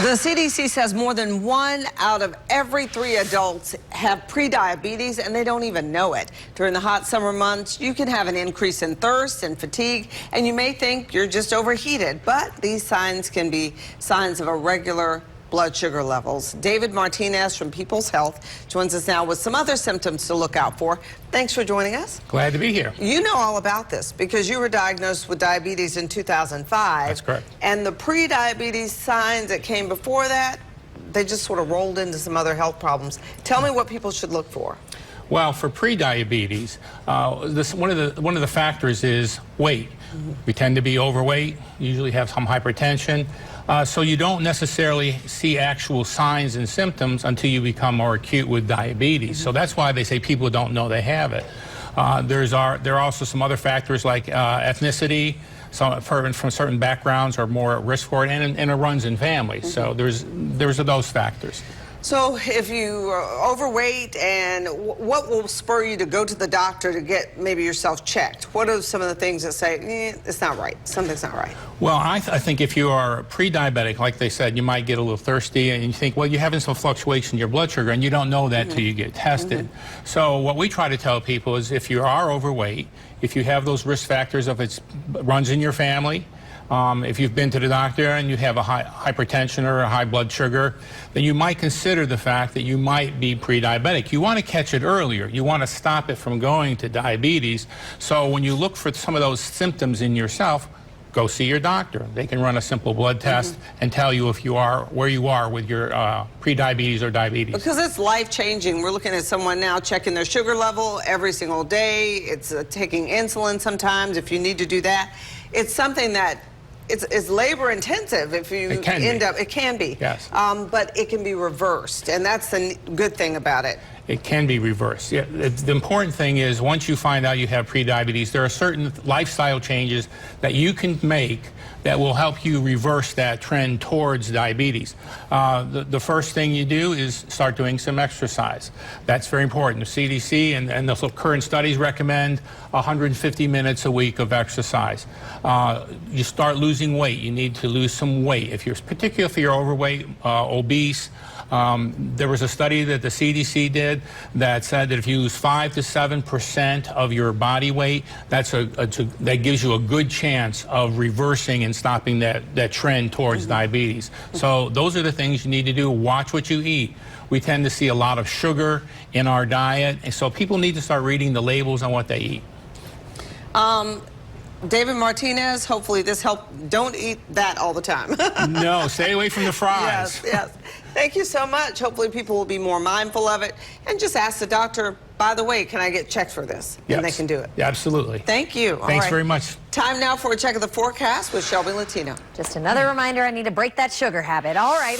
The CDC says more than 1 out of every 3 adults have prediabetes, and they don't even know it. During the hot summer months, you can have an increase in thirst and fatigue, and you may think you're just overheated, but these signs can be signs of irregular blood sugar levels. David Martinez from People's Health joins us now with some other symptoms to look out for. Thanks for joining us. Glad to be here. You know all about this because you were diagnosed with diabetes in 2005. That's correct. And the pre-diabetes signs that came before that, they just sort of rolled into some other health problems. Tell me what people should look for. Well, for pre-diabetes, one of the factors is weight. We tend to be overweight, usually have some hypertension, so you don't necessarily see actual signs and symptoms until you become more acute with diabetes. So that's why they say people don't know they have it. There are also some other factors like ethnicity. Some from certain backgrounds are more at risk for it, and it runs in families. So there's those factors. So if you are overweight, and what will spur you to go to the doctor to get maybe yourself checked? What are some of the things that say, it's not right, something's not right? Well, I think if you are pre-diabetic, like they said, you might get a little thirsty, and you think, well, you're having some fluctuation in your blood sugar, and you don't know that till you get tested. So what we try to tell people is if you are overweight, if you have those risk factors, if it runs in your family, if you've been to the doctor and you have a high hypertension or a high blood sugar, then you might consider the fact that you might be pre-diabetic. You want to catch it earlier. You want to stop it from going to diabetes. So when you look for some of those symptoms in yourself, go see your doctor. They can run a simple blood test and tell you if you are where you are with your pre-diabetes or diabetes. Because it's life-changing. We're looking at someone now checking their sugar level every single day. It's taking insulin sometimes if you need to do that. It's something that it's labor-intensive if you end up. It can be. Yes. But it can be reversed, and that's the good thing about it. It can be reversed. Yeah, the important thing is once you find out you have prediabetes, there are certain lifestyle changes that you can make that will help you reverse that trend towards diabetes. The first thing you do is start doing some exercise. That's very important. The CDC and the current studies recommend 150 minutes a week of exercise. You start losing weight. You need to lose some weight. Particularly if you're overweight, obese. There was a study that the CDC did that said that if you lose 5 to 7% of your body weight, that gives you a good chance of reversing and stopping that trend towards diabetes. So those are the things you need to do. Watch what you eat. We tend to see a lot of sugar in our diet, and so people need to start reading the labels on what they eat. David Martinez, hopefully this helped. Don't eat that all the time. No, stay away from the fries. Yes, yes. Thank you so much. Hopefully people will be more mindful of it and just ask the doctor, by the way, can I get checked for this? Yes. And they can do it. Yeah, absolutely. Thank you. Thanks very much. Time now for a check of the forecast with Shelby Latino. Just another reminder, I need to break that sugar habit. All right.